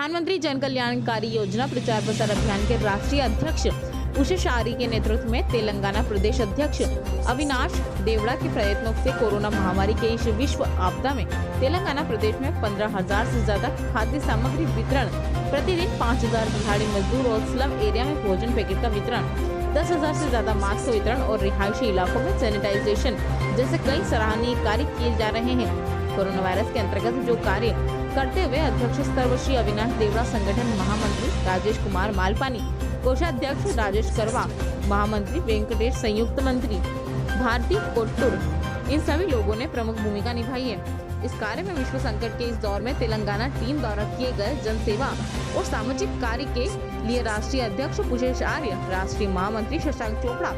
प्रधानमंत्री जन कल्याणकारी योजना प्रचार प्रसार अभियान के राष्ट्रीय अध्यक्ष उषा शारी के नेतृत्व में तेलंगाना प्रदेश अध्यक्ष अविनाश देवड़ा के प्रयत्नों से कोरोना महामारी के इस विश्व आपदा में तेलंगाना प्रदेश में 15,000 से ज्यादा खाद्य सामग्री वितरण, प्रतिदिन 5,000 दिहाड़ी मजदूर और स्लम एरिया में भोजन पैकेट का वितरण, 10,000 से ज्यादा मास्क वितरण और रिहायशी इलाकों में सैनिटाइजेशन जैसे कई सराहनीय कार्य किए जा रहे हैं। कोरोना वायरस के अंतर्गत जो कार्य करते हुए अध्यक्ष सर्वश्री अविनाश देवड़ा, संगठन महामंत्री राजेश कुमार मालपानी, कोषाध्यक्ष राजेश करवा, महामंत्री वेंकटेश, संयुक्त मंत्री भारती कोट्टूर, इन सभी लोगों ने प्रमुख भूमिका निभाई है। इस कार्य में विश्व संकट के इस दौर में तेलंगाना टीम द्वारा किए गए जनसेवा और सामाजिक कार्य के लिए राष्ट्रीय अध्यक्ष पुषेश आर्य, राष्ट्रीय महामंत्री शशांक चोपड़ा,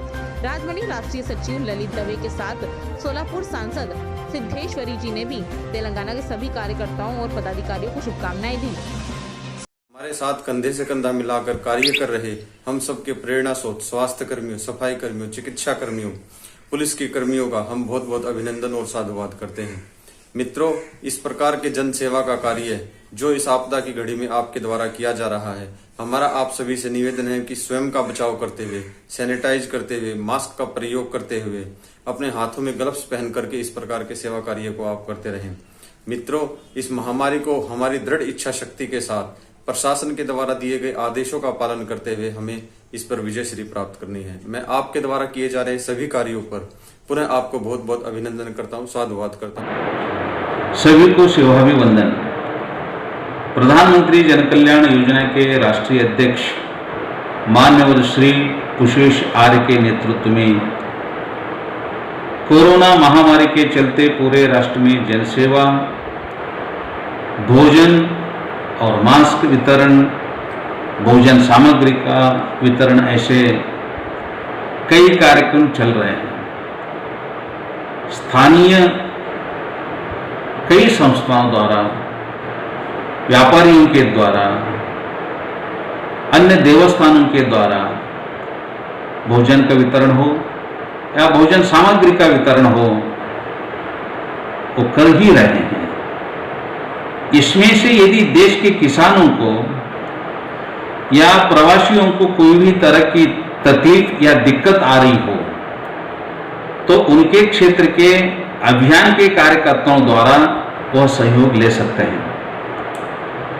राजमणि राष्ट्रीय सचिव ललित दवे के साथ सोलापुर सांसद सिद्धेश्वरी जी ने भी तेलंगाना के सभी कार्यकर्ताओं और पदाधिकारियों को शुभकामनाएं दी। हमारे साथ कंधे से कंधा मिलाकर कार्य कर रहे हम सबके प्रेरणा स्रोत स्वास्थ्य कर्मियों, सफाई कर्मियों, चिकित्सा कर्मियों, पुलिस के कर्मियों का हम बहुत बहुत अभिनंदन और साधुवाद करते हैं। मित्रों, इस प्रकार के जन सेवा का कार्य जो इस आपदा की घड़ी में आपके द्वारा किया जा रहा है, हमारा आप सभी से निवेदन है कि स्वयं का बचाव करते हुए, सैनिटाइज करते हुए, मास्क का प्रयोग करते हुए, अपने हाथों में ग्लव्स पहन करके इस प्रकार के सेवा कार्य को आप करते रहें। मित्रों, इस महामारी को हमारी दृढ़ इच्छा शक्ति के साथ प्रशासन के द्वारा दिए गए आदेशों का पालन करते हुए हमें इस पर विजय श्री प्राप्त करनी है। मैं आपके द्वारा किए जा रहे सभी कार्यों पर पुनः आपको बहुत बहुत अभिनंदन करता हूँ, साधुवाद करता हूँ। सभी को सेवाभिवंदन। प्रधानमंत्री जन कल्याण योजना के राष्ट्रीय अध्यक्ष माननीय श्री पुषेश आर्य के नेतृत्व में कोरोना महामारी के चलते पूरे राष्ट्र में जनसेवा, भोजन और मास्क वितरण, भोजन सामग्री का वितरण, ऐसे कई कार्यक्रम चल रहे हैं। स्थानीय कई संस्थाओं द्वारा, व्यापारियों के द्वारा, अन्य देवस्थानों के द्वारा भोजन का वितरण हो या भोजन सामग्री का वितरण हो, वो कर ही रहे हैं। इसमें से यदि देश के किसानों को या प्रवासियों को कोई भी तरह की तकलीफ या दिक्कत आ रही हो तो उनके क्षेत्र के अभियान के कार्यकर्ताओं द्वारा वह सहयोग ले सकते हैं।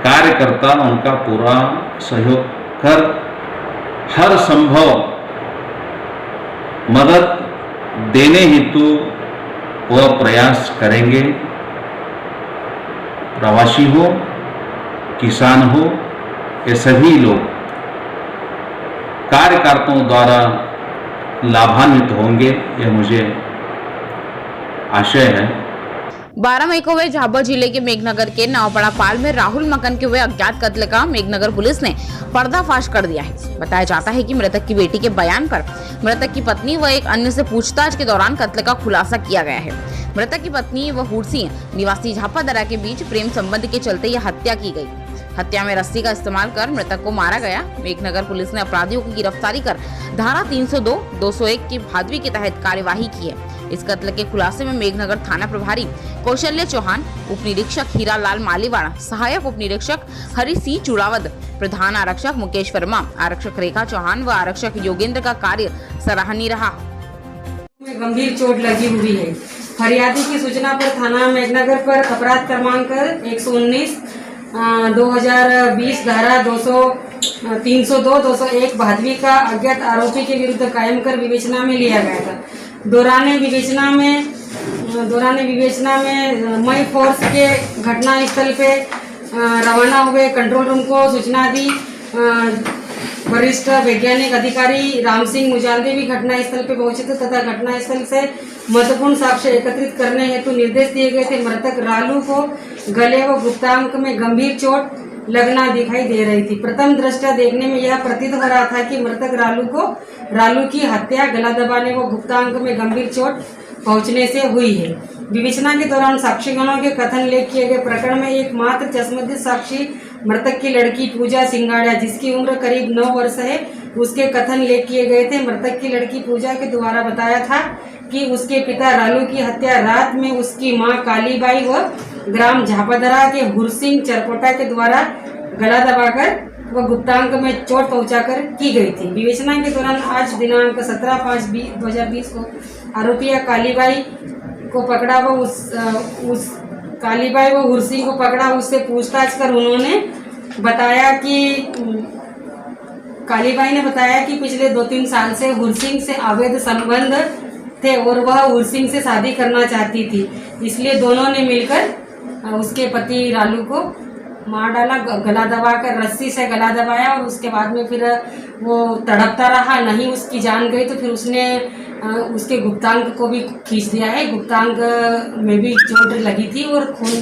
कार्यकर्ता उनका पूरा सहयोग कर हर संभव मदद देने हेतु वह प्रयास करेंगे। प्रवासी हो, किसान हो, ये सभी लोग कार्यकर्ताओं द्वारा लाभान्वित होंगे, यह मुझे आशय है। 12 मई को हुए झाबुआ जिले के मेघनगर के नावपड़ा पाल में राहुल मकन के हुए अज्ञात कत्ल का मेघनगर पुलिस ने पर्दाफाश कर दिया है। बताया जाता है कि मृतक की बेटी के बयान पर मृतक की पत्नी व एक अन्य से पूछताछ के दौरान कत्ल का खुलासा किया गया है। मृतक की पत्नी व हुड़सी निवासी झापादरा के बीच प्रेम संबंध के चलते यह हत्या की गई। हत्या में रस्सी का इस्तेमाल कर मृतक को मारा गया। मेघनगर पुलिस ने अपराधियों की गिरफ्तारी कर धारा 302, 201 की भादवी के तहत कार्यवाही की है। इस कत्ल के खुलासे में मेघनगर थाना प्रभारी कौशल्य चौहान, उप निरीक्षक हीरालाल मालीवाड़ा, सहायक उप निरीक्षक हरि सिंह चुड़ावद, प्रधान आरक्षक मुकेश वर्मा, आरक्षक रेखा चौहान व आरक्षक योगेंद्र का कार्य सराहनीय रहा। गंभीर चोट लगी हुई है। फरियादी की सूचना पर थाना मेघनगर पर अपराध क्रमांक 119 2020 धारा 302, 201 भादवी का अज्ञात आरोपी के विरुद्ध कायम कर विवेचना में लिया गया था। दौरान विवेचना में मई फोर्स के घटना स्थल पे रवाना हुए कंट्रोल रूम को सूचना दी। वरिष्ठ वैज्ञानिक अधिकारी राम सिंह मुजाल्दी भी घटना स्थल पे पहुंचे थे तथा घटना स्थल से महत्वपूर्ण साक्ष्य एकत्रित करने हेतु निर्देश दिए गए थे। मृतक रालू को गले व गुप्तांग में गंभीर चोट लगना दिखाई दे रही थी। प्रथम दृष्टया देखने में यह प्रतीत हो रहा था कि मृतक रालू की हत्या गला दबाने व गुप्तांग में गंभीर चोट पहुंचने से हुई है। विवेचना के दौरान साक्षीगणों के कथन लेख किए गए प्रकरण में एकमात्र चश्मदीद साक्षी मृतक की लड़की पूजा सिंगाड़ा, जिसकी उम्र करीब 9 वर्ष है, उसके कथन लेख किए गए थे। मृतक की लड़की पूजा के द्वारा बताया था कि उसके पिता रालू की हत्या रात में उसकी मां कालीबाई व ग्राम झापादरा के हुरसिंह चरकोटा के द्वारा गला दबाकर व गुप्तांग में चोट पहुंचाकर की गई थी। विवेचना के दौरान आज दिनांक 17/5/2020 को आरोपी कालीबाई को पकड़ा व उस कालीबाई व हुरसिंह को पकड़ा। उससे पूछताछ कर उन्होंने बताया कि कालीबाई ने बताया कि पिछले 2-3 साल से हुरसिंह से अवैध संबंध थे और वह हुरसिंह से शादी करना चाहती थी, इसलिए दोनों ने मिलकर उसके पति रालू को मार डाला, गला दबाकर रस्सी से गला दबाया और उसके बाद में फिर वो तड़पता रहा, नहीं उसकी जान गई तो फिर उसने उसके गुप्तांग को भी खींच दिया है। गुप्तांग में भी चोट लगी थी और खून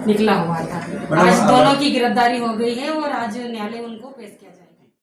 निकला हुआ था। आज दोनों की गिरफ्तारी हो गई है और आज न्यायालय उनको पेश किया जाएगा।